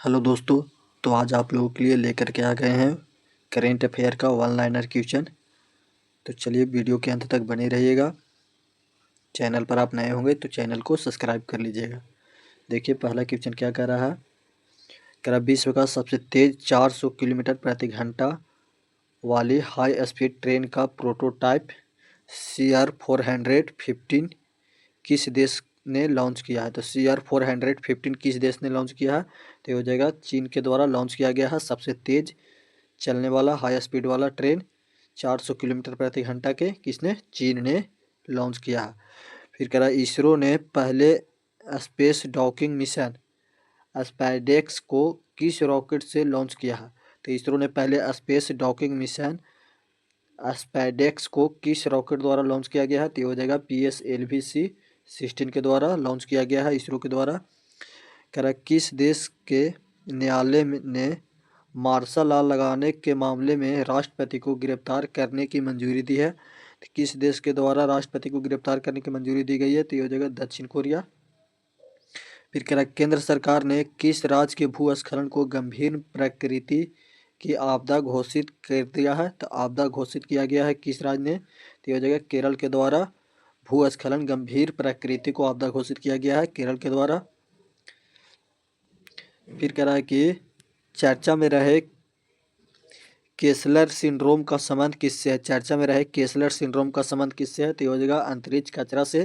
Hello दोस्तों। तो आज आप लोगों के लिए लेकर के आ गए हैं करेंट अफेयर का वन लाइनर क्वेश्चन। तो चलिए वीडियो के अंत तक बने रहिएगा। चैनल पर आप नए होंगे तो चैनल को सब्सक्राइब कर लीजिएगा। देखिए पहला क्वेश्चन क्या कह रहा है। कह रहा विश्व का सबसे तेज 400 किलोमीटर प्रति घंटा वाली हाई स्पीड ट्रेन का प्रोटोटाइप CR415 किस देश ने लॉन्च किया है। तो CR415 किस देश ने लॉन्च किया है। तो ये हो जाएगा चीन के द्वारा लॉन्च किया गया है। सबसे तेज चलने वाला हाई स्पीड वाला ट्रेन 400 किलोमीटर प्रति घंटा के किसने, चीन ने लॉन्च किया है। फिर कह रहा है इसरो ने पहले स्पेस डॉकिंग मिशन स्पाइडेक्स को किस रॉकेट से लॉन्च किया है। तो इसरो ने पहले स्पेस डॉकिंग मिशन स्पाइडेक्स को किस रॉकेट द्वारा लॉन्च किया गया है। तो ये हो जाएगा PSLV-C16 के द्वारा लॉन्च किया गया है इसरो के द्वारा। कह रहा है किस देश के न्यायालय ने मार्शल लॉ लगाने के मामले में राष्ट्रपति को गिरफ्तार करने की मंजूरी दी है। तो किस देश के द्वारा राष्ट्रपति को गिरफ्तार करने की मंजूरी दी गई है। तो ये हो जाएगा दक्षिण कोरिया। फिर कह रहा है केंद्र सरकार ने किस राज्य के भूस्खलन को गंभीर प्रकृति की आपदा घोषित कर दिया है। तो आपदा घोषित किया गया है किस राज्य ने। तो ये हो जाएगा केरल के द्वारा भूस्खलन गंभीर प्रकृति को आपदा घोषित किया गया है केरल के द्वारा। फिर कह रहा है कि चर्चा में रहे केसलर सिंड्रोम का संबंध किससे है। चर्चा में रहे केसलर सिंड्रोम का संबंध किससे है। तो ये हो जाएगा अंतरिक्ष कचरा से।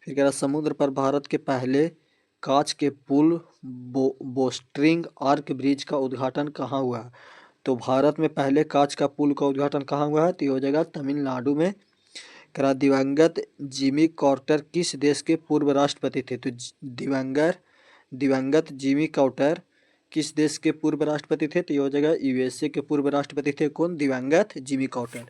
फिर कह रहा समुद्र पर भारत के पहले कांच के पुल बोस्ट्रिंग आर्क ब्रिज का उद्घाटन कहाँ हुआ है। तो भारत में पहले कांच का पुल का उद्घाटन कहाँ हुआ है। तो ये हो जाएगा तमिलनाडु में। कह रहा दिवंगत जिमी कार्टर किस देश के पूर्व राष्ट्रपति थे। तो दिवंगत जिमी कार्टर किस देश के पूर्व राष्ट्रपति थे। तो ये हो जाएगा USA के पूर्व राष्ट्रपति थे कौन, दिवंगत जिमी कार्टर।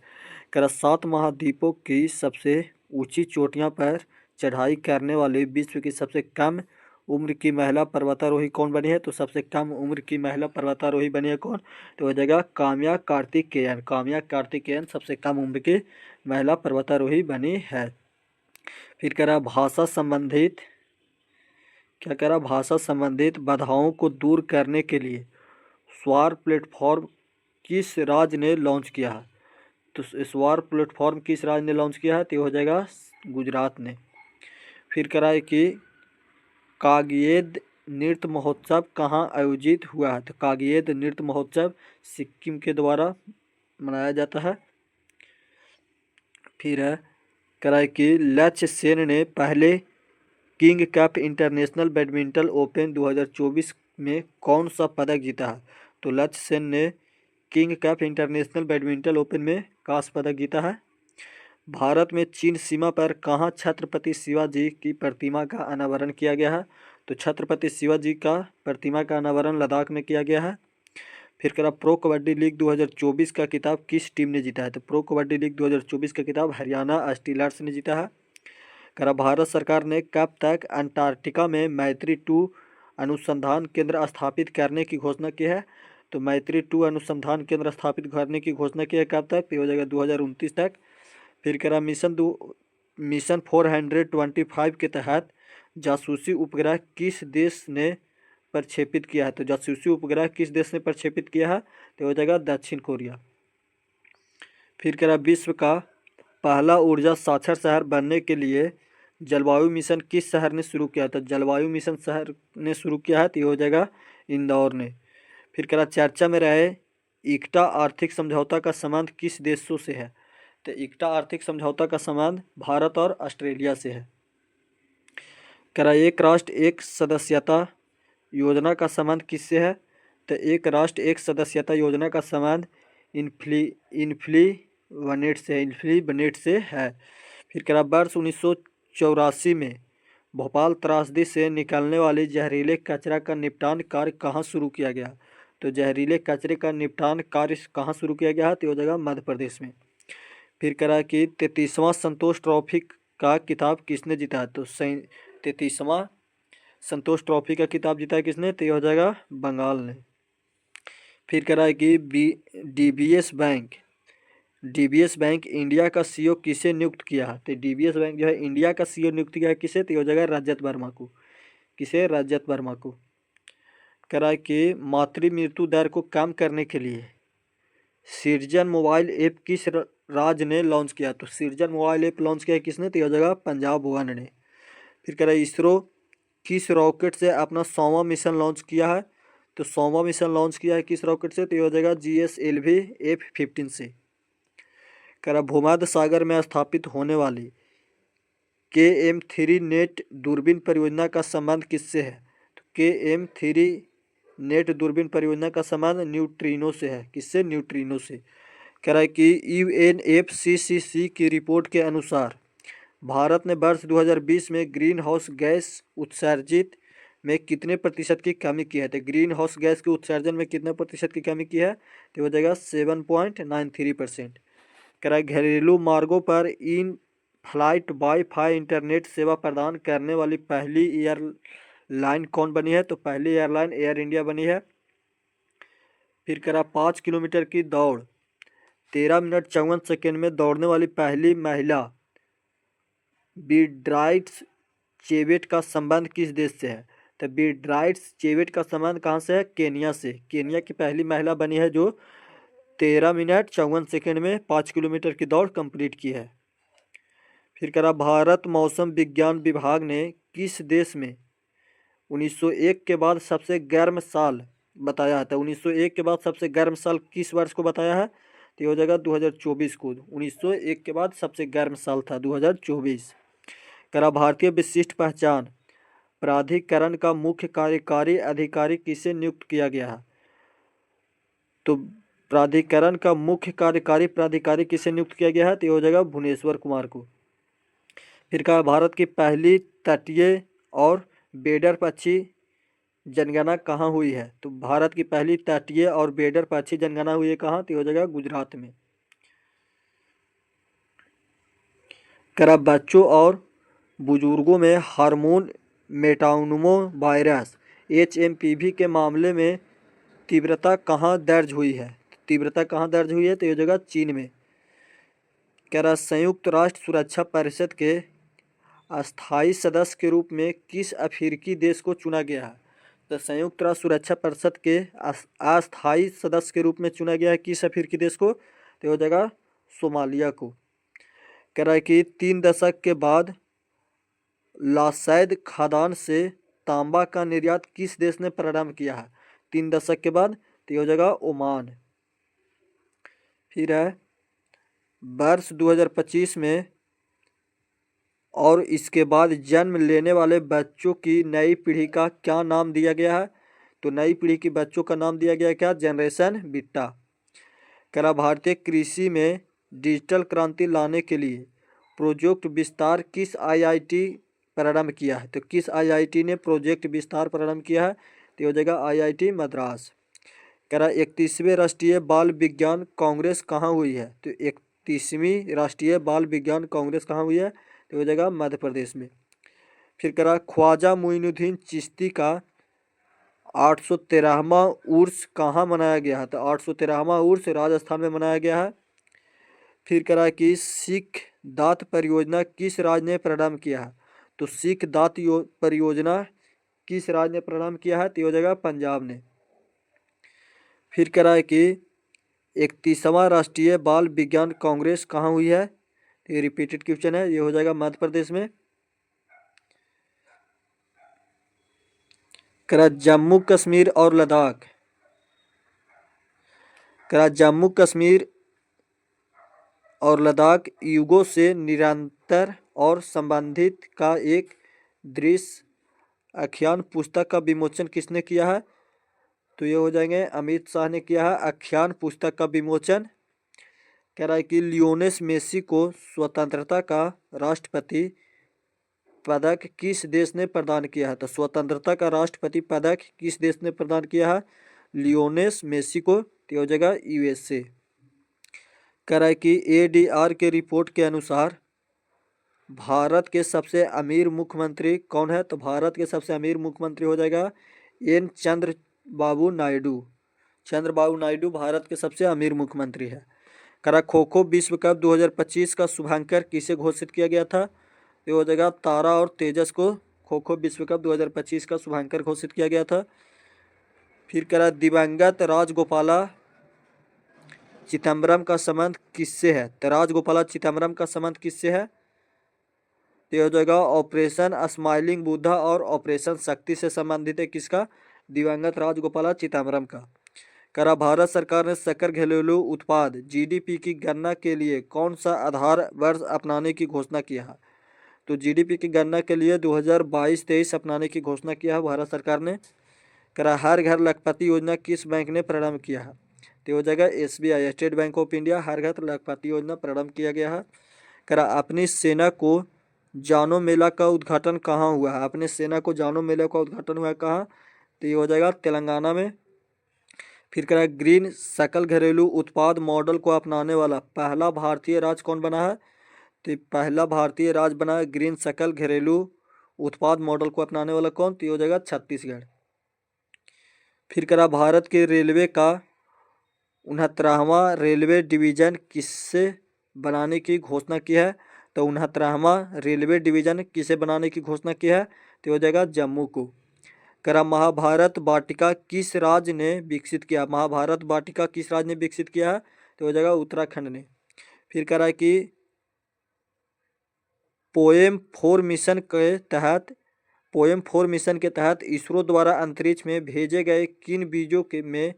कह रहा 7 महाद्वीपों की सबसे ऊंची चोटियों पर चढ़ाई करने वाली विश्व की सबसे कम उम्र की महिला पर्वतारोही कौन बनी है। तो सबसे कम उम्र की महिला पर्वतारोही बनी है कौन। तो हो जाएगा काम्या कार्तिकेयन। काम्या कार्तिकेयन सबसे कम उम्र की महिला पर्वतारोही बनी है। फिर कह रहा भाषा संबंधित क्या कह रहा भाषा संबंधित बाधाओं को दूर करने के लिए स्वार प्लेटफॉर्म किस राज्य ने लॉन्च किया है। तो स्वार प्लेटफॉर्म किस राज्य ने लॉन्च किया है। तो हो जाएगा गुजरात ने। फिर कह रहा है कि कागयेद नृत्य महोत्सव कहाँ आयोजित हुआ है। तो कागयेद नृत्य महोत्सव सिक्किम के द्वारा मनाया जाता है। फिर है कह रहा है कि लक्ष्य सेन ने पहले king cup international badminton open 2024 में कौन सा पदक जीता है। तो लक्ष्य सेन ने king cup international badminton open में कांस्य पदक जीता है। भारत में चीन सीमा पर कहाँ छत्रपति शिवाजी की प्रतिमा का अनावरण किया गया है। तो छत्रपति शिवाजी का प्रतिमा का अनावरण लद्दाख में किया गया है। फिर कह रहा प्रो कबड्डी लीग 2024 का खिताब किस टीम ने जीता है। तो प्रो कबड्डी लीग 2024 का खिताब हरियाणा स्टीलर्स ने जीता है। कह रहा भारत सरकार ने कब तक अंटार्कटिका में मैत्री-2 अनुसंधान केंद्र स्थापित करने की घोषणा की है। तो मैत्री-2 अनुसंधान केंद्र स्थापित करने की घोषणा की है कब तक। तो हो जाएगा 2029 तक। फिर कह रहा मिशन 425 के तहत जासूसी उपग्रह किस देश ने प्रक्षेपित किया है। तो जासूसी उपग्रह किस देश ने प्रक्षेपित किया है। तो हो जाएगा दक्षिण कोरिया। फिर कह रहा विश्व का पहला ऊर्जा साक्षर शहर बनने के लिए जलवायु मिशन किस शहर ने शुरू किया। तो जलवायु मिशन शहर ने शुरू किया है। तो ये हो जाएगा इंदौर ने। फिर कह रहा चर्चा में रहे इक्टा आर्थिक समझौता का संबंध किस देशों से है। तो इक्टा आर्थिक समझौता का संबंध भारत और ऑस्ट्रेलिया से है। कह रहा एक राष्ट्र एक सदस्यता योजना का संबंध किससे है। तो एक राष्ट्र एक सदस्यता योजना का संबंध इन्फ्लीबनेट से है। फिर कह रहा वर्ष 1984 में भोपाल त्रासदी से निकलने वाली जहरीले कचरा का निपटान कार्य कहाँ शुरू किया गया। तो जहरीले कचरे का निपटान कार्य कहाँ शुरू किया गया है। तो हो जाएगा मध्य प्रदेश में। फिर कह रहा है कि 33वां संतोष ट्रॉफी का खिताब किसने जीता है। तो 33वां संतोष ट्रॉफी का खिताब जीता है किसने। तो ये हो जाएगा बंगाल ने। फिर कह रहा है कि डीबीएस बैंक इंडिया का CEO किसे नियुक्त किया है। तो डीबीएस बैंक जो है इंडिया का CEO नियुक्त किया है किसे। तो ये हो जाएगा रजत वर्मा को। किसे, रजत वर्मा को। कह रहा है कि मातृ मृत्यु दर को कम करने के लिए सृजन मोबाइल ऐप किस राज्य ने लॉन्च किया? तो सृजन मोबाइल ऐप लॉन्च किया किसने? तो यह जगह पंजाब वन ने। फिर कह रहा है इसरो किस रॉकेट से अपना 100वां मिशन लॉन्च किया है? तो 100वां मिशन लॉन्च किया है किस रॉकेट से? तो यह जगह GSLV F-15 से। कह रहा भूमध्य सागर में स्थापित होने वाली KM3 नेट दूरबीन परियोजना का संबंध किससे है? तो KM3 नेट दूरबीन परियोजना का संबंध न्यूट्रिनो से है। किससे? न्यूट्रिनो से। कह रहा है कि UNFCCC की रिपोर्ट के अनुसार भारत ने वर्ष 2020 में ग्रीन हाउस गैस उत्सर्जित में कितने प्रतिशत की कमी की है? तो ग्रीन हाउस गैस के उत्सर्जन में कितने प्रतिशत की कमी की है? तो हो जाएगा 7.93%। कह रहा है घरेलू मार्गों पर इन फ्लाइट वाईफाई इंटरनेट सेवा प्रदान करने वाली पहली एयरलाइन कौन बनी है? तो पहली एयरलाइन एयर इंडिया बनी है। फिर कह रहा 5 किलोमीटर की दौड़ 13 मिनट 54 सेकेंड में दौड़ने वाली पहली महिला बीट्राइट्स चेवेट का संबंध किस देश से है? तो बीट्राइट्स चेवेट का संबंध कहाँ से है? केनिया से। केनिया की पहली महिला बनी है जो 13 मिनट 54 सेकेंड में 5 किलोमीटर की दौड़ कंप्लीट की है। फिर कह रहा भारत मौसम विज्ञान विभाग ने किस देश में 1901 के बाद सबसे गर्म साल बताया है? तो 1901 के बाद सबसे गर्म साल किस वर्ष को बताया है? तो हो जाएगा 2024 को। 1901 के बाद सबसे गर्म साल था 2024। करा भारतीय विशिष्ट पहचान प्राधिकरण का मुख्य कार्यकारी अधिकारी किसे नियुक्त किया गया है? तो प्राधिकरण का मुख्य कार्यकारी प्राधिकारी किसे नियुक्त किया गया है? तो हो जाएगा भुवनेश्वर कुमार को। फिर कहा भारत की पहली तटीय और बेडर पक्षी जनगणना कहाँ हुई है? तो भारत की पहली तटीय और बेडर पक्षी जनगणना हुई है कहाँ? तो हो जाएगा गुजरात में। करा बच्चों और बुजुर्गों में हार्मोन मेटाउनमो वायरस HMPV के मामले में तीव्रता कहाँ दर्ज हुई है? तीव्रता कहाँ दर्ज हुई है? तो ये जगह चीन में। कह रहा संयुक्त राष्ट्र सुरक्षा परिषद के अस्थायी सदस्य के रूप में किस अफ्रीकी देश को चुना गया है? तो संयुक्त राष्ट्र सुरक्षा परिषद के अस्थायी सदस्य के रूप में चुना गया है किस अफ्रीकी देश को? तो हो जाएगा सोमालिया को। कह रहा है कि 3 दशक के बाद लासैद खदान से तांबा का निर्यात किस देश ने प्रारंभ किया है? 3 दशक के बाद। तो हो जाएगा ओमान। फिर है वर्ष 2025 में और इसके बाद जन्म लेने वाले बच्चों की नई पीढ़ी का क्या नाम दिया गया है? तो नई पीढ़ी के बच्चों का नाम दिया गया क्या? Generation beta. कह रहा भारतीय कृषि में डिजिटल क्रांति लाने के लिए प्रोजेक्ट विस्तार किस IIT प्रारंभ किया है? तो किस IIT ने प्रोजेक्ट विस्तार प्रारंभ किया है? तो हो जाएगा IIT मद्रास। कह रहा 31वें राष्ट्रीय बाल विज्ञान कांग्रेस कहाँ हुई है? तो 31वीं राष्ट्रीय बाल विज्ञान कांग्रेस कहाँ हुई है? तो हो जाएगा मध्य प्रदेश में। फिर कह रहा ख्वाजा मोइनुद्दीन चिश्ती का 813वां उर्स कहाँ मनाया गया है? तो 813वां उर्स राजस्थान में मनाया गया है। फिर कह रहा है कि सिख दात परियोजना किस राज्य ने प्रारंभ किया है? तो सिख दात परियोजना किस राज्य ने प्रारंभ किया है? तो हो जाएगा पंजाब ने। फिर कह रहा है कि 31वां राष्ट्रीय बाल विज्ञान कांग्रेस कहाँ हुई है? तो ये रिपीटेड क्वेश्चन है, ये हो जाएगा मध्य प्रदेश में। कह रहा जम्मू कश्मीर और लद्दाख, कह रहा जम्मू कश्मीर और लद्दाख युगों से निरंतर और संबंधित का एक दृश्य आख्यान पुस्तक का विमोचन किसने किया है? तो ये हो जाएंगे अमित शाह ने किया है आख्यान पुस्तक का विमोचन। कह रहा है कि लियोनेस मेसी को स्वतंत्रता का राष्ट्रपति पदक किस देश ने प्रदान किया है? तो स्वतंत्रता का राष्ट्रपति पदक किस देश ने प्रदान किया है? लियोनेस मेसी को। तो हो जाएगा USA। कह रहा है कि ADR के रिपोर्ट के अनुसार भारत के सबसे अमीर मुख्यमंत्री कौन है? तो भारत के सबसे अमीर मुख्यमंत्री हो जाएगा N चंद्रबाबू नायडू। चंद्रबाबू नायडू भारत के सबसे अमीर मुख्यमंत्री है। कह रहा खो खो विश्व कप 2025 का शुभांकर किसे घोषित किया गया था? ये हो जाएगा तारा और तेजस को खो खो विश्व कप 2025 का शुभांकर घोषित किया गया था। फिर करा दिवंगत राजगोपाला चिदम्बरम का संबंध किससे है? तो राजगोपाला चिदम्बरम का संबंध किससे है? तो हो जाएगा ऑपरेशन स्माइलिंग बुद्धा और ऑपरेशन शक्ति से संबंधित है। किसका? दिवंगत राजगोपाला चिदम्बरम का। करा भारत सरकार ने सकल घरेलू उत्पाद जीडीपी की गणना के लिए कौन सा आधार वर्ष अपनाने की घोषणा किया है? तो जीडीपी की गणना के लिए 2022-23 अपनाने की घोषणा किया है भारत सरकार ने। करा हर घर लखपति योजना किस बैंक ने प्रारंभ किया है? तो हो जाएगा SBI, State Bank of India. हर घर लखपति योजना प्रारंभ किया गया है। करा अपनी सेना को जानो मेला का उद्घाटन कहाँ हुआ है? अपने सेना को जानो मेला का उद्घाटन हुआ है कहाँ? तो ये हो जाएगा तेलंगाना में। फिर करा ग्रीन सकल घरेलू उत्पाद मॉडल को अपनाने वाला पहला भारतीय राज्य कौन बना है? तो पहला भारतीय राज्य बना है ग्रीन सकल घरेलू उत्पाद मॉडल को अपनाने वाला कौन? तो ये हो जाएगा छत्तीसगढ़। फिर करा भारत के रेलवे का 69वां रेलवे डिवीजन किससे बनाने की घोषणा की है? तो 69वां रेलवे डिवीजन किसे बनाने की घोषणा की है? तो हो जाएगा जम्मू को। करा महाभारत वाटिका किस राज्य ने विकसित किया? महाभारत वाटिका किस राज्य ने विकसित किया है? तो हो जाएगा उत्तराखंड ने। फिर करा कि पोएम 4 मिशन के तहत इसरो द्वारा अंतरिक्ष में भेजे गए किन बीजों के में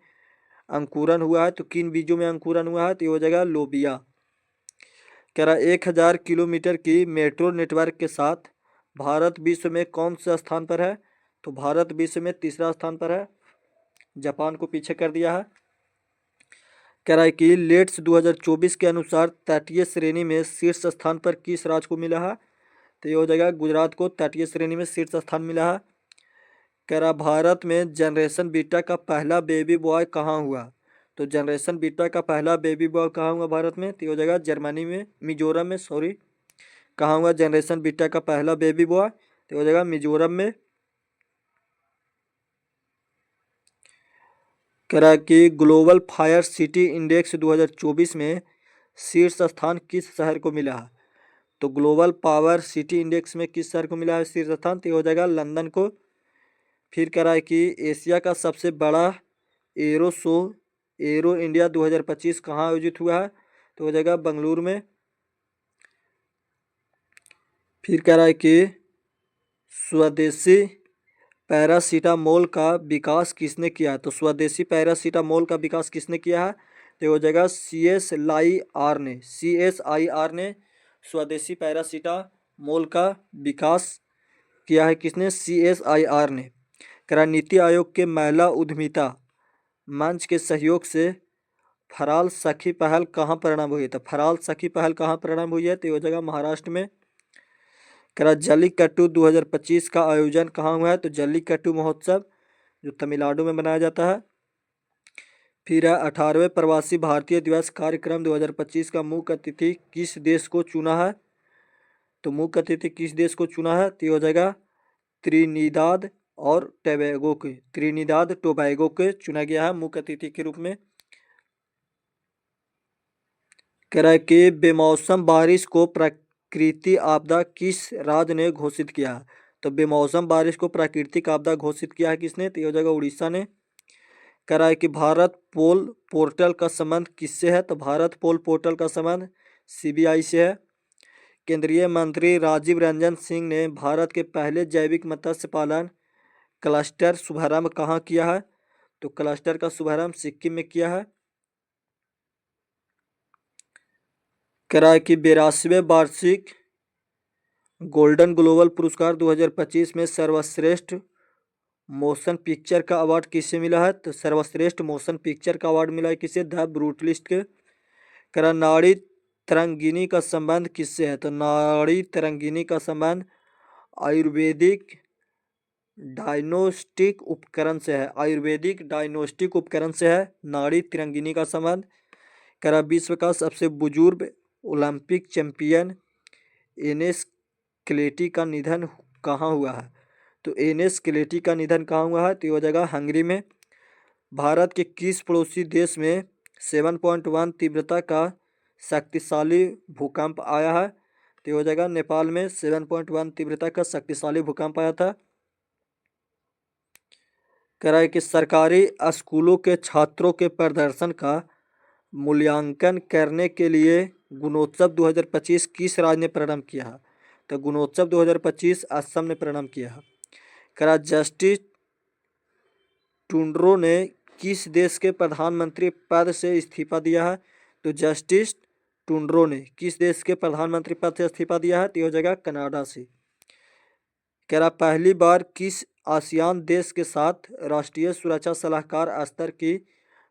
अंकुरन हुआ है? तो किन बीजों में अंकुरन हुआ है? तो ये हो जाएगा लोबिया। कह रहा 1000 किलोमीटर की मेट्रो नेटवर्क के साथ भारत विश्व में कौन से स्थान पर है? तो भारत विश्व में तीसरा स्थान पर है, जापान को पीछे कर दिया है। कह रहा है कि लेट्स 2024 के अनुसार तटीय श्रेणी में शीर्ष स्थान पर किस राज्य को मिला है? तो ये हो जाएगा गुजरात को तटीय श्रेणी में शीर्ष स्थान मिला है। कह रहा भारत में जनरेशन बीटा का पहला बेबी बॉय कहाँ हुआ? तो जनरेशन बीटा का पहला बेबी बॉय कहाँ हुआ भारत में? तो ये हो जाएगा जर्मनी में, मिजोरम में, सॉरी। कहाँ हुआ जनरेशन बीटा का पहला बेबी बॉय? तो हो जाएगा मिजोरम में। कह रहा है कि ग्लोबल फायर सिटी इंडेक्स 2024 में शीर्ष स्थान किस शहर को मिला है? तो ग्लोबल पावर सिटी इंडेक्स में किस शहर को मिला है शीर्ष स्थान? तो हो जाएगा लंदन को। फिर कह रहा है कि एशिया का सबसे बड़ा एरो शो एरो इंडिया 2025 कहाँ आयोजित हुआ है? तो हो जाएगा बेंगलुरु में। फिर कह रहा है कि स्वदेशी पैरासीटामोल का विकास किसने किया है? तो स्वदेशी पैरासीटामोल का विकास किसने किया है? तो हो जाएगा CSIR ने। CSIR ने स्वदेशी पैरासीटामोल का विकास किया है। किसने? CSIR ने। करा नीति आयोग के महिला उद्यमिता मंच के सहयोग से फराल सखी पहल कहाँ प्रारंभ हुई? तो फराल सखी पहल कहाँ प्रारंभ हुई है? तो हो जाएगा महाराष्ट्र में। करा जल्लीकट्टू 2025 का आयोजन कहाँ हुआ है? तो जल्लीकट्टू महोत्सव जो तमिलनाडु में मनाया जाता है। फिर है 18वें प्रवासी भारतीय दिवस कार्यक्रम 2025 का मुख्य अतिथि किस देश को चुना है? तो मुख्य अतिथि किस देश को चुना है? तो हो जाएगा त्रिनिदाद टोबैगो के चुना गया है मुख्य अतिथि के रूप में। कह रहा है कि बेमौसम बारिश को प्राकृतिक आपदा किस राज्य ने घोषित किया है? तो बेमौसम बारिश को प्राकृतिक आपदा घोषित किया है किसने? तो हो जाएगा उड़ीसा ने। कह रहा है कि भारत पोल पोर्टल का संबंध किससे है? तो भारत पोल पोर्टल का संबंध CBI से है। केंद्रीय मंत्री राजीव रंजन सिंह ने भारत के पहले जैविक मत्स्य पालन क्लस्टर शुभारंभ कहाँ किया है? तो क्लस्टर का शुभारंभ सिक्किम में किया है। कह रहा है कि 82वें वार्षिक गोल्डन ग्लोबल पुरस्कार 2025 में सर्वश्रेष्ठ मोशन पिक्चर का अवार्ड किसे मिला है? तो सर्वश्रेष्ठ मोशन पिक्चर का अवार्ड मिला है किसे? द ब्रूटलिस्ट के। कह रहा नाड़ी तरंगिणी का संबंध किससे है? तो नाड़ी तरंगिणी का संबंध आयुर्वेदिक डायग्नोस्टिक उपकरण से है। आयुर्वेदिक डायग्नोस्टिक उपकरण से है नाड़ी तिरंगिनी का संबंध। कह रहा विश्व का सबसे बुजुर्ग ओलंपिक चैंपियन एनेस क्लेटी का निधन कहाँ हुआ है? तो एनेस क्लेटी का निधन कहाँ हुआ है? तो ये हो जाएगा हंगरी में। भारत के किस पड़ोसी देश में 7.1 तीव्रता का शक्तिशाली भूकंप आया है? तो ये हो जाएगा नेपाल में 7.1 तीव्रता का शक्तिशाली भूकंप आया था। कह रहा है कि सरकारी स्कूलों के छात्रों के प्रदर्शन का मूल्यांकन करने के लिए गुणोत्सव 2025 किस राज्य ने प्रारंभ किया है? तो गुणोत्सव 2025 असम ने प्रारंभ किया है। कह रहा जस्टिस ट्रूडो ने किस देश के प्रधानमंत्री पद से इस्तीफा दिया है? तो जस्टिस ट्रूडो ने किस देश के प्रधानमंत्री पद से इस्तीफा दिया है? तो यह हो जाएगा कनाडा से। कह रहा पहली बार किस आसियान देश के साथ राष्ट्रीय सुरक्षा सलाहकार स्तर की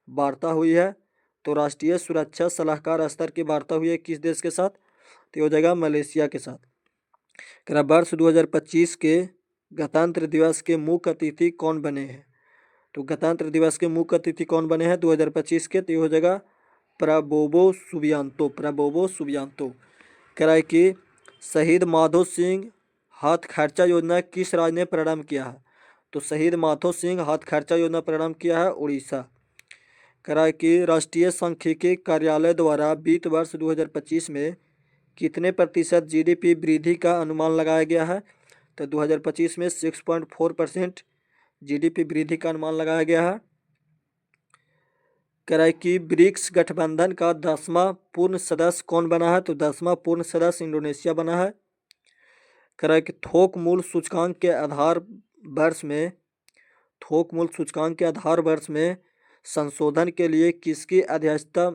वार्ता हुई है? तो राष्ट्रीय सुरक्षा सलाहकार स्तर की वार्ता हुई है किस देश के साथ? तो हो जाएगा मलेशिया के साथ। कह रहा वर्ष 2025 के गणतंत्र दिवस के मुख्य अतिथि कौन बने हैं? तो गणतंत्र दिवस के मुख्य अतिथि कौन बने हैं 2025 के? तो ये हो जाएगा प्रबोवो सुबियांतो। Prabowo Subianto. कह रहा है कि शहीद माधो सिंह हथकरघा योजना किस राज्य ने प्रारंभ किया है? तो शहीद माधो सिंह हथकरघा योजना प्रारंभ किया है उड़ीसा। कह रहा है कि राष्ट्रीय सांख्यिकी कार्यालय द्वारा वित्त वर्ष 2025 में कितने प्रतिशत जीडीपी वृद्धि का अनुमान लगाया गया है? तो 2025 में 6.4% जीडीपी वृद्धि का अनुमान लगाया गया है। कह रहा है कि ब्रिक्स गठबंधन का 10वां पूर्ण सदस्य कौन बना है? तो 10वां पूर्ण सदस्य इंडोनेशिया बना है। कह रहा है कि थोक मूल्य सूचकांक के आधार वर्ष में संशोधन के लिए किसकी अध्यक्षता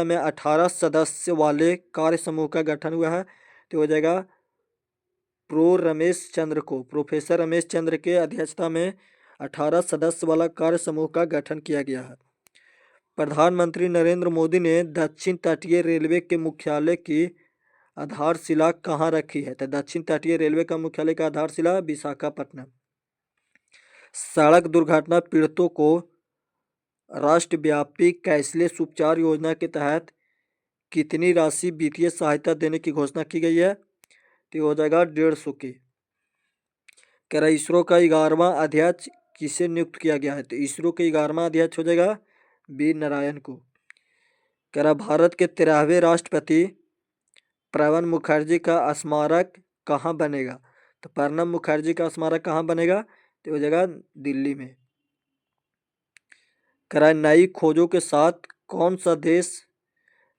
में 18 सदस्य वाले कार्य समूह का गठन हुआ है? तो हो जाएगा प्रोफेसर रमेश चंद्र के अध्यक्षता में 18 सदस्य वाला कार्य समूह का गठन किया गया है। प्रधानमंत्री नरेंद्र मोदी ने दक्षिण तटीय रेलवे के मुख्यालय की आधारशिला कहाँ रखी है? तो दक्षिण तटीय रेलवे का मुख्यालय का आधारशिला विशाखापट्टनम। सड़क दुर्घटना पीड़ितों को राष्ट्रव्यापी कैशलेस उपचार योजना के तहत कितनी राशि वित्तीय सहायता देने की घोषणा की गई है? तो हो जाएगा 150 की। कह रहा इसरो का 11वां अध्यक्ष किसे नियुक्त किया गया है? तो इसरो के 11वां अध्यक्ष हो जाएगा वी नारायण को। कह रहा भारत के 13वें राष्ट्रपति प्रणब मुखर्जी का स्मारक कहाँ बनेगा? तो प्रणब मुखर्जी का स्मारक कहाँ बनेगा? तो हो जाएगा दिल्ली में। कह रहा नई खोजों के साथ कौन सा देश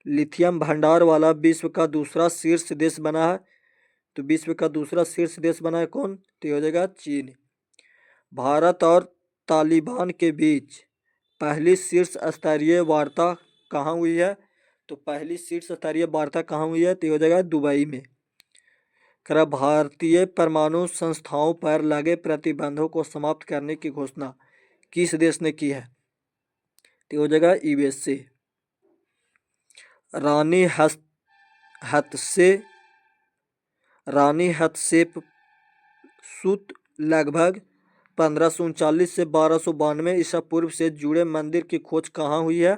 लिथियम भंडार वाला विश्व का दूसरा शीर्ष देश बना है? तो विश्व का दूसरा शीर्ष देश बना है कौन? तो हो जाएगा चीन। भारत और तालिबान के बीच पहली शीर्ष स्तरीय वार्ता कहाँ हुई है? तो पहली शीर्ष स्तरीय वार्ता कहाँ हुई है? तो हो जाएगा दुबई में। कह रहा भारतीय परमाणु संस्थाओं पर लगे प्रतिबंधों को समाप्त करने की घोषणा किस देश ने की है? तो हो जाएगा यूएसए। रानी हतशेपसुत लगभग 1539 से 1292 ईसा पूर्व से जुड़े मंदिर की खोज कहाँ हुई है?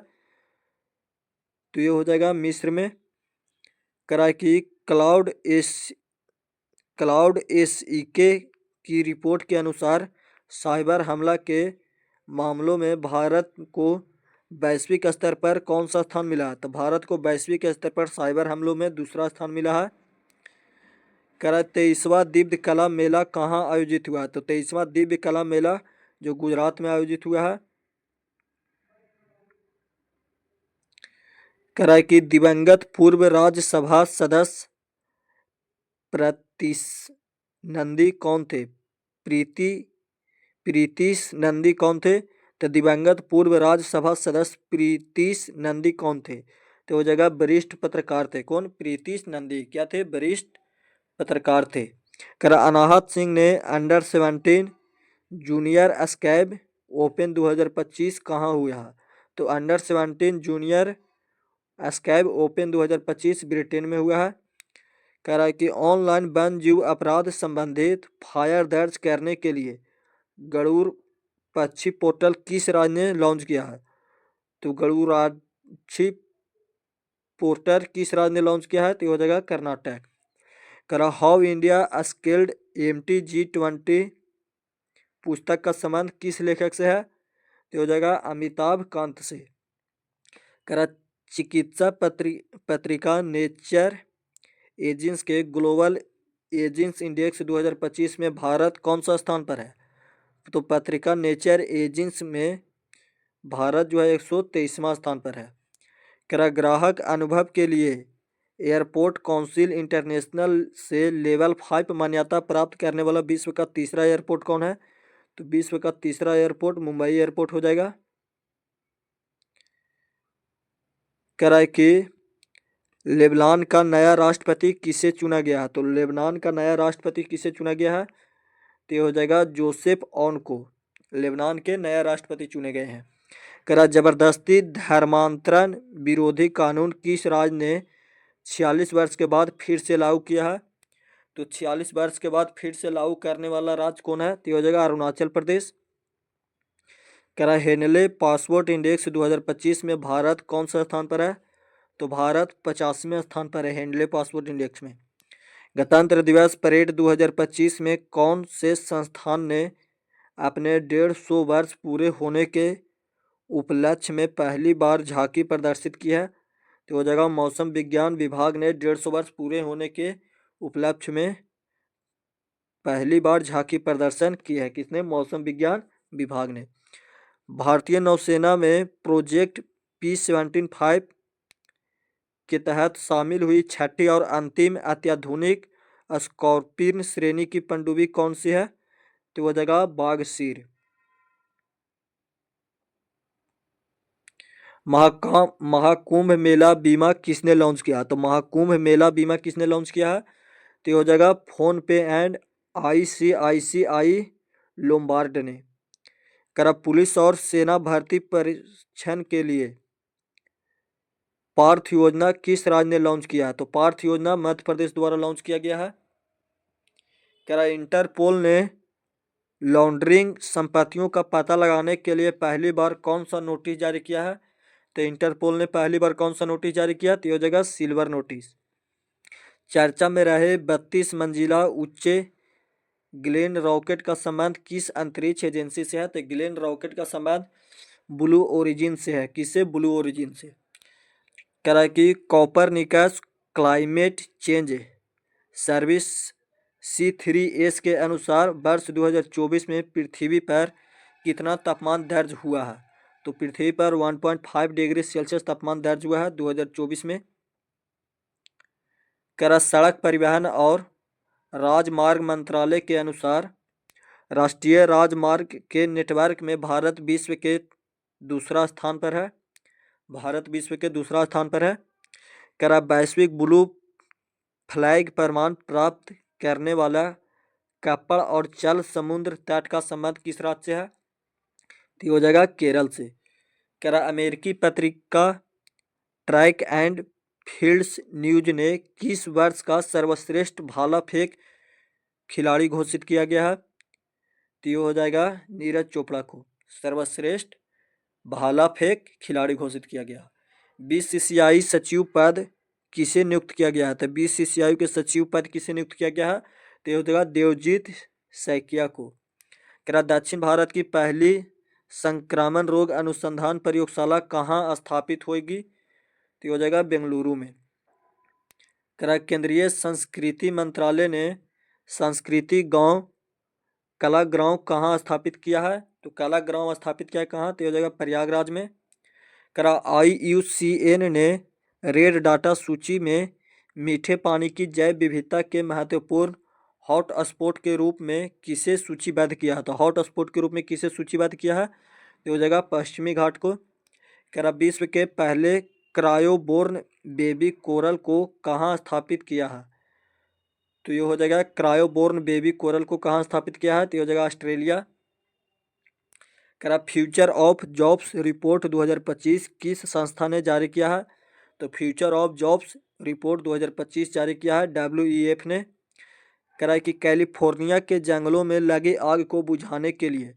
तो ये हो जाएगा मिस्र में। करा कि क्लाउड एसईके की रिपोर्ट के अनुसार साइबर हमला के मामलों में भारत को वैश्विक स्तर पर कौन सा स्थान मिला है? तो भारत को वैश्विक स्तर पर साइबर हमलों में दूसरा स्थान मिला है। करा 23वां दिव्य कला मेला कहाँ आयोजित हुआ है? तो 23वां दिव्य कला मेला जो गुजरात में आयोजित हुआ है। करा कि दिवंगत पूर्व राज्यसभा सदस्य प्रीतिश नंदी कौन थे? प्रीतिश नंदी कौन थे? तो दिवंगत पूर्व राज्यसभा सदस्य प्रीतिश नंदी कौन थे? तो हो जाएगा वरिष्ठ पत्रकार थे। कौन? प्रीतिश नंदी क्या थे? वरिष्ठ पत्रकार थे। करा अनाहत सिंह ने अंडर 17 जूनियर स्कैब ओपन 2025 कहाँ हुआ है? तो under 17 junior scab open 2025 Britain में हुआ है। कह रहा है कि ऑनलाइन वन्य जीव अपराध संबंधित फायर दर्ज करने के लिए गरुड़ पक्षी पोर्टल किस राज्य ने लॉन्च किया है? तो गरुड़ पक्षी पोर्टल किस राज्य ने लॉन्च किया है? तो हो जाएगा कर्नाटक। कह रहा how India scaled MT G20 पुस्तक का संबंध किस लेखक से है? तो हो जाएगा अमिताभ कांत से। कह रहा चिकित्सा पत्रिका नेचर एजेंस के ग्लोबल एजेंस इंडेक्स 2025 में भारत कौन सा स्थान पर है? तो पत्रिका नेचर एजेंस में भारत जो है 123वां स्थान पर है। ग्राहक अनुभव के लिए एयरपोर्ट काउंसिल इंटरनेशनल से लेवल 5 मान्यता प्राप्त करने वाला विश्व का तीसरा एयरपोर्ट कौन है? तो विश्व का तीसरा एयरपोर्ट मुंबई एयरपोर्ट हो जाएगा। कह रहा है कि लेबनान का नया राष्ट्रपति किसे चुना गया है? तो लेबनान का नया राष्ट्रपति किसे चुना गया है? तो ये हो जाएगा जोसेफ ऑन को लेबनान के नया राष्ट्रपति चुने गए हैं। कह रहा जबरदस्ती धर्मांतरण विरोधी कानून किस राज्य ने 46 वर्ष के बाद फिर से लागू किया है? तो 46 वर्ष के बाद फिर से लागू करने वाला राज्य कौन है? तो हो जाएगा अरुणाचल प्रदेश। कह रहा हेनले पासपोर्ट इंडेक्स 2025 में भारत कौन सा स्थान पर है? तो भारत 50वें स्थान पर है हेनले पासपोर्ट इंडेक्स में। गणतंत्र दिवस परेड 2025 में कौन से संस्थान ने अपने 150 वर्ष पूरे होने के उपलक्ष्य में पहली बार झांकी प्रदर्शित की है? तो हो जाएगा मौसम विज्ञान विभाग ने 150 वर्ष पूरे होने के उपलक्ष्य में पहली बार झांकी प्रदर्शन किया है। किसने? मौसम विज्ञान विभाग ने। भारतीय नौसेना में प्रोजेक्ट P-75 के तहत शामिल हुई छठी और अंतिम अत्याधुनिक स्कॉर्पियन श्रेणी की पनडुब्बी कौन सी है? तो वो जगह बागसीर। महाकुंभ मेला बीमा किसने लॉन्च किया? तो महाकुंभ मेला बीमा किसने लॉन्च किया है? तो हो जाएगा फोन पे एंड ICICI लोम्बार्ड ने। करा पुलिस और सेना भर्ती परीक्षण के लिए पार्थ योजना किस राज्य ने लॉन्च किया है? तो पार्थ योजना मध्य प्रदेश द्वारा लॉन्च किया गया है। करा इंटरपोल ने लॉन्ड्रिंग संपत्तियों का पता लगाने के लिए पहली बार कौन सा नोटिस जारी किया है? तो इंटरपोल ने पहली बार कौन सा नोटिस जारी किया? तो हो जाएगा सिल्वर नोटिस। चर्चा में रहे 32 मंजिला ऊंचे ग्लेन रॉकेट का संबंध किस अंतरिक्ष एजेंसी से है? तो ग्लेन रॉकेट का संबंध ब्लू ओरिजिन से है। किससे? ब्लू ओरिजिन से। कह रहा है कि Copernicus climate change service C3S के अनुसार वर्ष 2024 में पृथ्वी पर कितना तापमान दर्ज हुआ है? तो पृथ्वी पर 1.5 डिग्री सेल्सियस तापमान दर्ज हुआ है 2024 में। कह रहा सड़क परिवहन और राजमार्ग मंत्रालय के अनुसार राष्ट्रीय राजमार्ग के नेटवर्क में भारत विश्व के दूसरा स्थान पर है। भारत विश्व के दूसरा स्थान पर है। कह रहा वैश्विक ब्लू फ्लैग प्रमाण प्राप्त करने वाला कपड़ और जल समुद्र तट का संबंध किस राज्य से है? तो हो जाएगा केरल से। कह रहा अमेरिकी पत्रिका ट्रैक एंड फील्ड्स न्यूज ने किस वर्ष का सर्वश्रेष्ठ भाला फेंक खिलाड़ी घोषित किया गया है? तो हो जाएगा नीरज चोपड़ा को सर्वश्रेष्ठ भाला फेंक खिलाड़ी घोषित किया गया। BCCI सचिव पद किसे नियुक्त किया गया है? तो BCCI के सचिव पद किसे नियुक्त किया गया है? तो हो जाएगा देवजीत सैकिया को। कह दक्षिण भारत की पहली संक्रामक रोग अनुसंधान प्रयोगशाला कहाँ स्थापित होगी? तो हो जाएगा बेंगलुरु में। कह केंद्रीय संस्कृति मंत्रालय ने संस्कृति गांव कलाग्राम कहाँ स्थापित किया है? तो कलाग्राम स्थापित किया है कहाँ? तो हो जाएगा प्रयागराज में। करा IUCN ने रेड डाटा सूची में मीठे पानी की जैव विविधता के महत्वपूर्ण हॉटस्पॉट के रूप में किसे सूचीबद्ध किया है? तो हॉटस्पॉट के रूप में किसे सूचीबद्ध किया है? तो हो जाएगा पश्चिमी घाट को। करा विश्व के पहले क्रायोबोर्न बेबी कोरल को कहाँ स्थापित किया है? तो ये हो जाएगा क्रायोबोर्न बेबी कोरल को कहाँ स्थापित किया है? तो ये हो जाएगा ऑस्ट्रेलिया। करा फ्यूचर ऑफ जॉब्स रिपोर्ट 2025 किस संस्था ने जारी किया है? तो फ्यूचर ऑफ जॉब्स रिपोर्ट 2025 जारी किया है WEF ने। करा कि कैलिफोर्निया के जंगलों में लगी आग को बुझाने के लिए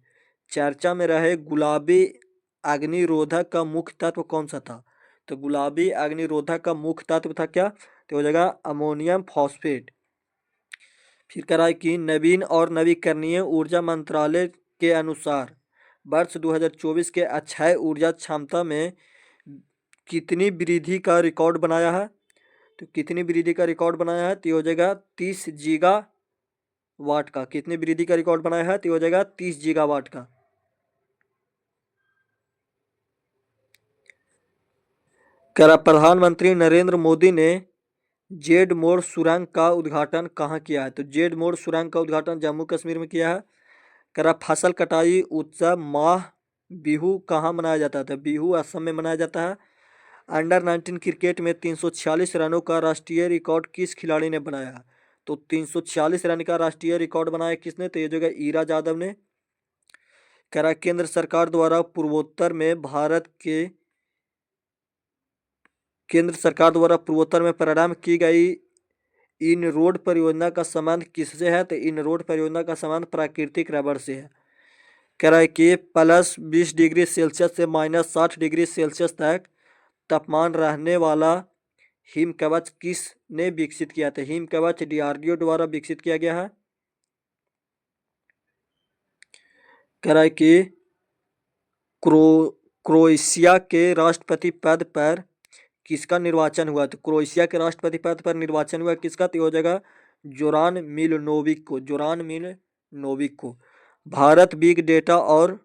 चर्चा में रहे गुलाबी अग्निरोधक का मुख्य तत्व कौन सा था? तो गुलाबी अग्निरोधक का मुख्य तत्व था क्या? तो हो जाएगा अमोनियम फॉस्फेट। फिर कह रहा है कि नवीन और नवीकरणीय ऊर्जा मंत्रालय के अनुसार वर्ष 2024 के अक्षय ऊर्जा क्षमता में कितनी वृद्धि का रिकॉर्ड बनाया है? तो कितनी वृद्धि का रिकॉर्ड बनाया है? तो हो जाएगा 30 गीगा वाट का कितनी वृद्धि का रिकॉर्ड बनाया है? तो ये हो जाएगा 30 गीगावाट का। कह रहा प्रधानमंत्री नरेंद्र मोदी ने जेड मोड़ सुरंग का उद्घाटन कहाँ किया है? तो जेड मोड़ सुरंग का उद्घाटन जम्मू कश्मीर में किया है। कह रहा फसल कटाई उत्सव माह बिहू कहाँ मनाया जाता है? तो बिहू असम में मनाया जाता है। अंडर 19 क्रिकेट में 346 रनों का राष्ट्रीय रिकॉर्ड किस खिलाड़ी ने बनाया? तो 346 रन का राष्ट्रीय रिकॉर्ड बनाया किसने? तो ये जो है ईरा यादव ने। कह रहा केंद्र सरकार द्वारा पूर्वोत्तर में प्रारंभ की गई इन रोड परियोजना का संबंध किससे है? तो इन रोड परियोजना का संबंध प्राकृतिक रबड़ से है। कह रहा है कि +20 डिग्री सेल्सियस से -60 डिग्री सेल्सियस तक तापमान रहने वाला हिम कवच किसने विकसित किया था? हिम कवच DRDO द्वारा विकसित किया गया है। कह रहा है कि क्रोएशिया के राष्ट्रपति पद पर किसका निर्वाचन हुआ? तो क्रोएशिया के राष्ट्रपति पद पर निर्वाचन हुआ किसका? तो हो जाएगा जोरान मिलनोविक को। भारत बिग डेटा और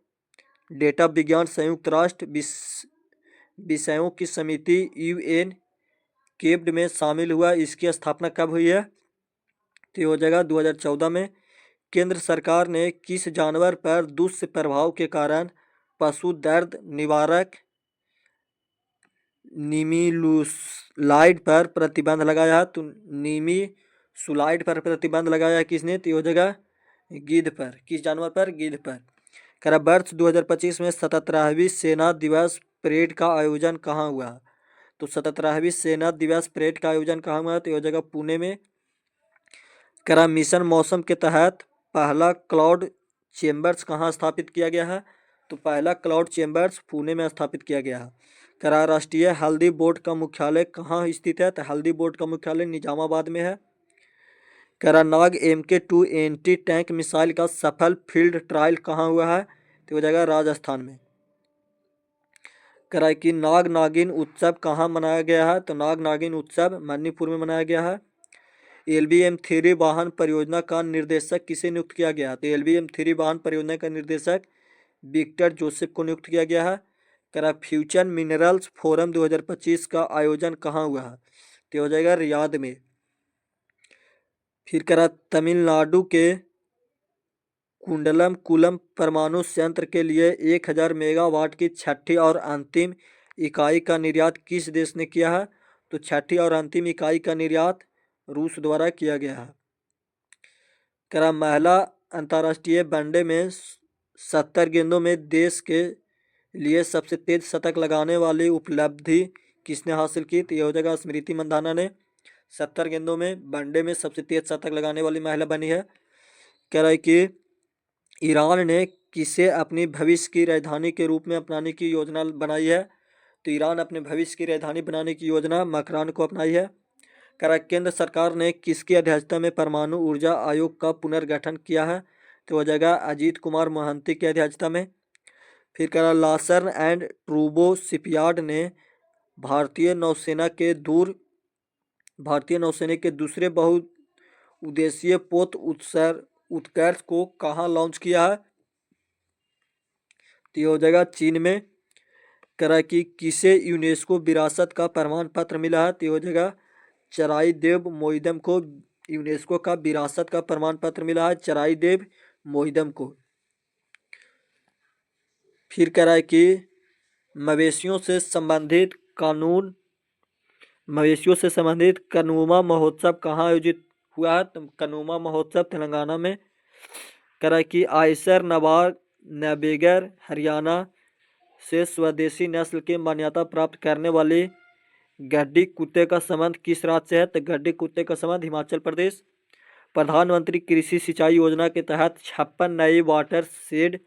डेटा विज्ञान संयुक्त राष्ट्र विषयों की समिति UN केब्ड में शामिल हुआ। इसकी स्थापना कब हुई है? तो ये हो जाएगा 2014 में। केंद्र सरकार ने किस जानवर पर दुष्प्रभाव के कारण पशु दर्द निवारक निमिलुलाइड पर प्रतिबंध लगाया? तो निमिसुलाइड पर प्रतिबंध लगाया किसने? तो ये हो जाएगा गिद्ध पर। किस जानवर पर? गिद्ध पर। कह रहा वर्ष 2025 में 77वीं सेना दिवस परेड का आयोजन कहाँ हुआ? तो 77वीं सेना दिवस परेड का आयोजन कहाँ हुआ? तो ये हो जाएगा पुणे में। कह रहा मिशन मौसम के तहत पहला क्लाउड चेम्बर्स कहाँ स्थापित किया गया है? तो पहला क्लाउड चेम्बर्स पुणे में स्थापित किया गया है। कह रहा राष्ट्रीय हल्दी बोर्ड का मुख्यालय कहाँ स्थित है? तो हल्दी बोर्ड का मुख्यालय निजामाबाद में है। कह रहा नाग MK2 एंटी टैंक मिसाइल का सफल फील्ड ट्रायल कहाँ हुआ है? तो हो जाएगा राजस्थान में। कह रहा है कि नाग नागिन उत्सव कहाँ मनाया गया है? तो नाग नागिन उत्सव मणिपुर में मनाया गया है। LBM-3 वाहन परियोजना का निर्देशक किसे नियुक्त किया गया? तो LBM-3 वाहन परियोजना का निर्देशक विक्टर जोसेफ को नियुक्त किया गया है। कह रहा फ्यूचर मिनरल्स फोरम 2025 का आयोजन कहाँ हुआ है? तो हो जाएगा रियाद में। फिर कह रहा तमिलनाडु के कुंडलम परमाणु संयंत्र के लिए 1000 मेगावाट की छठी और अंतिम इकाई का निर्यात किस देश ने किया है? तो छठी और अंतिम इकाई का निर्यात रूस द्वारा किया गया है। कह रहा महिला अंतर्राष्ट्रीय वनडे में 70 गेंदों में देश के लिए सबसे तेज शतक लगाने वाली उपलब्धि किसने हासिल की? तो ये हो जाएगा स्मृति मंधाना ने। 70 गेंदों में वनडे में सबसे तेज शतक लगाने वाली महिला बनी है। कह रहा है कि ईरान ने किसे अपनी भविष्य की राजधानी के रूप में अपनाने की योजना बनाई है? तो ईरान अपने भविष्य की राजधानी बनाने की योजना मकरान को अपनाई है। कह रहा केंद्र सरकार ने किसकी अध्यक्षता में परमाणु ऊर्जा आयोग का पुनर्गठन किया है? तो हो जाएगा अजीत कुमार मोहंती की अध्यक्षता में। फिर कह रहा लार्सन एंड ट्रूबो शिपयार्ड ने भारतीय नौसेना के दूसरे बहुउद्देशीय पोत उत्कर्ष को कहाँ लॉन्च किया है? तो ये हो जाएगा चीन में। कह रहा कि किसे यूनेस्को विरासत का प्रमाण पत्र मिला है? तो ये हो जाएगा चराइदेव मोइदम को यूनेस्को का विरासत का प्रमाण पत्र मिला है, चराइदेव मोइदम को। फिर कह रहा है कि मवेशियों से संबंधित कनूमा महोत्सव कहाँ आयोजित हुआ है? तो कनूमा महोत्सव तेलंगाना में। कह रहा है कि आयसर नवेगर हरियाणा से स्वदेशी नस्ल की मान्यता प्राप्त करने वाली गड्डी कुत्ते का संबंध किस राज्य से है? तो गड्डी कुत्ते का संबंध हिमाचल प्रदेश। प्रधानमंत्री कृषि सिंचाई योजना के तहत 56 नई वाटर शेड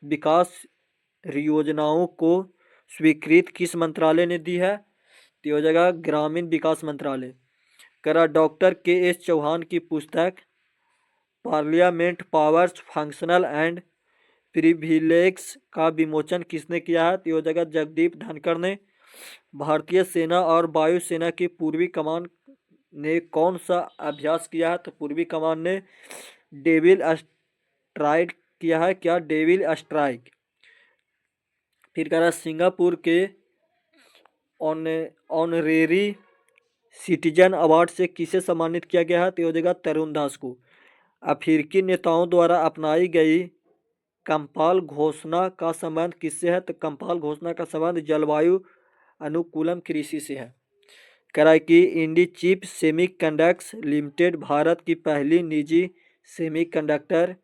विकास योजनाओं को स्वीकृति किस मंत्रालय ने दी है? तो हो जाएगा ग्रामीण विकास मंत्रालय। करा डॉक्टर KS चौहान की पुस्तक parliament powers functional and privilege का विमोचन किसने किया है? तो हो जाएगा जगदीप धनखड़ ने। भारतीय सेना और वायुसेना की पूर्वी कमान ने कौन सा अभ्यास किया है? तो पूर्वी कमान ने डेविल स्ट्राइक किया है, क्या डेविल स्ट्राइक। फिर कह रहा है सिंगापुर के ऑनरेरी सिटीजन अवार्ड से किसे सम्मानित किया गया है, तो हो जाएगा तरुण दास को। अफ्रीकी नेताओं द्वारा अपनाई गई कंपाल घोषणा का संबंध किससे है, तो कंपाल घोषणा का संबंध जलवायु अनुकूलम कृषि से है। कह रहा है कि इंडी चिप सेमीकंडक्ट्स लिमिटेड भारत की पहली निजी सेमीकंडक्टर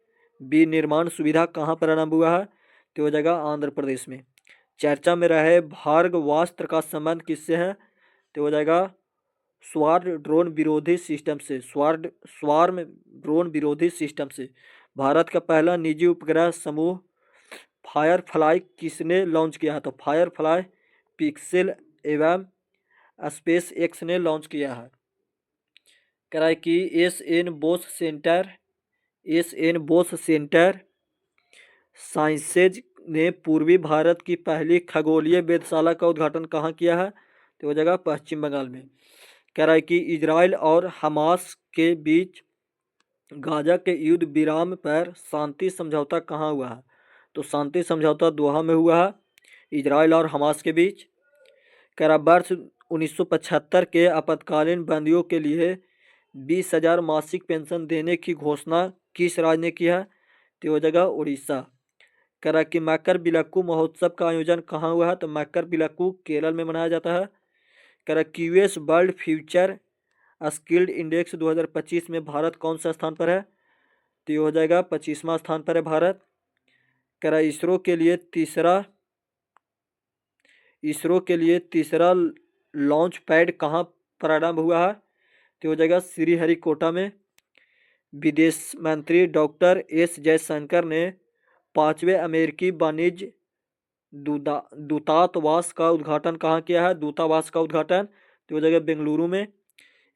विनिर्माण सुविधा कहाँ पर आरंभ हुआ है, तो हो जाएगा आंध्र प्रदेश में। चर्चा में रहे भार्गवास्त्र का संबंध किससे है, तो हो जाएगा स्वार्म ड्रोन विरोधी सिस्टम से। स्वार्म ड्रोन विरोधी सिस्टम से। भारत का पहला निजी उपग्रह समूह फायरफ्लाई किसने लॉन्च किया है, तो फायरफ्लाई पिक्सेल एवं स्पेस एक्स ने लॉन्च किया है। कह रहा है कि S N Bose centre sciences ने पूर्वी भारत की पहली खगोलीय वेधशाला का उद्घाटन कहाँ किया है, तो हो जाएगा पश्चिम बंगाल में। कह रहा है कि इजराइल और हमास के बीच गाजा के युद्ध विराम पर शांति समझौता कहाँ हुआ है, तो शांति समझौता दोहा में हुआ है, इजराइल और हमास के बीच। कह रहा वर्ष 1975 के आपातकालीन बंदियों के लिए 20,000 मासिक पेंशन देने की घोषणा किस राज्य ने की है, तो हो जाएगा उड़ीसा। कह रहा कि मकर बिलक्कू महोत्सव का आयोजन कहाँ हुआ है, तो मकर बिलक्कू केरल में मनाया जाता है। कह रहा QS world future skilled index 2025 में भारत कौन सा स्थान पर है, तो ये हो जाएगा 25वां स्थान पर है भारत। कह रहा इसरो के लिए तीसरा लॉन्च पैड कहाँ प्रारंभ हुआ है, तो हो जाएगा श्रीहरिकोटा में। विदेश मंत्री डॉक्टर एस जयशंकर ने 5वें अमेरिकी वाणिज्य दूतावास का उद्घाटन कहाँ किया है, दूतावास का उद्घाटन तो हो जाएगा बेंगलुरु में।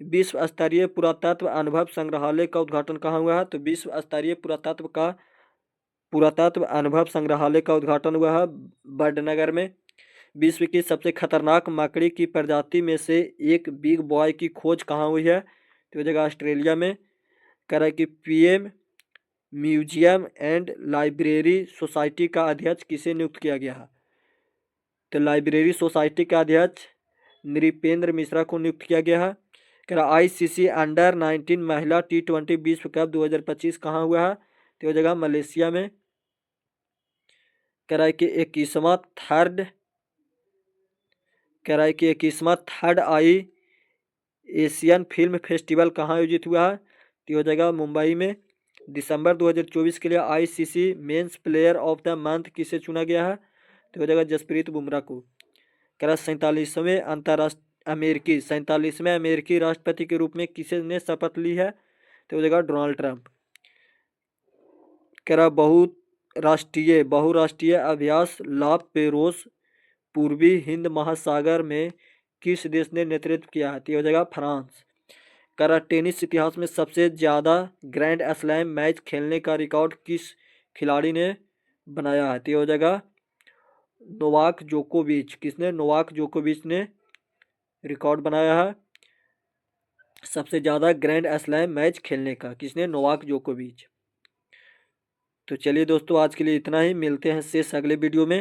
विश्व स्तरीय पुरातत्व अनुभव संग्रहालय का उद्घाटन कहाँ हुआ है, तो विश्व स्तरीय पुरातत्व अनुभव संग्रहालय का उद्घाटन हुआ है वडनगर में। विश्व की सबसे खतरनाक मकड़ी की प्रजाति में से एक बिग बॉय की खोज कहाँ हुई है, तो हो जाएगा ऑस्ट्रेलिया में। कह रहा है कि PM museum and library society का अध्यक्ष किसे नियुक्त किया गया है, तो लाइब्रेरी सोसाइटी का अध्यक्ष नृपेंद्र मिश्रा को नियुक्त किया गया है। कह रहा आईसीसी अंडर-19 महिला T20 विश्व कप 2025 कहाँ हुआ है, तो हो जाएगा मलेशिया में। कह रहा है कि 21वां थर्ड आई एशियन फिल्म फेस्टिवल कहाँ आयोजित हुआ है, तो हो जाएगा मुंबई में। दिसंबर 2024 के लिए ICC men's player of the month किसे चुना गया है, तो हो जाएगा जसप्रीत बुमराह को। कह रहा 47वें अमेरिकी राष्ट्रपति के रूप में किसे ने शपथ ली है, तो हो जाएगा डोनाल्ड ट्रंप। कह रहा बहुराष्ट्रीय अभ्यास लापेरोस पूर्वी हिंद महासागर में किस देश ने नेतृत्व किया है, तो हो जाएगा फ्रांस। कह रहा टेनिस इतिहास में सबसे ज़्यादा ग्रैंड स्लैम मैच खेलने का रिकॉर्ड किस खिलाड़ी ने बनाया है, तो हो जाएगा नोवाक जोकोविच। किसने, नोवाक जोकोविच ने रिकॉर्ड बनाया है सबसे ज़्यादा ग्रैंड स्लैम मैच खेलने का, किसने, नोवाक जोकोविच। तो चलिए दोस्तों आज के लिए इतना ही, मिलते हैं शेष अगले वीडियो में।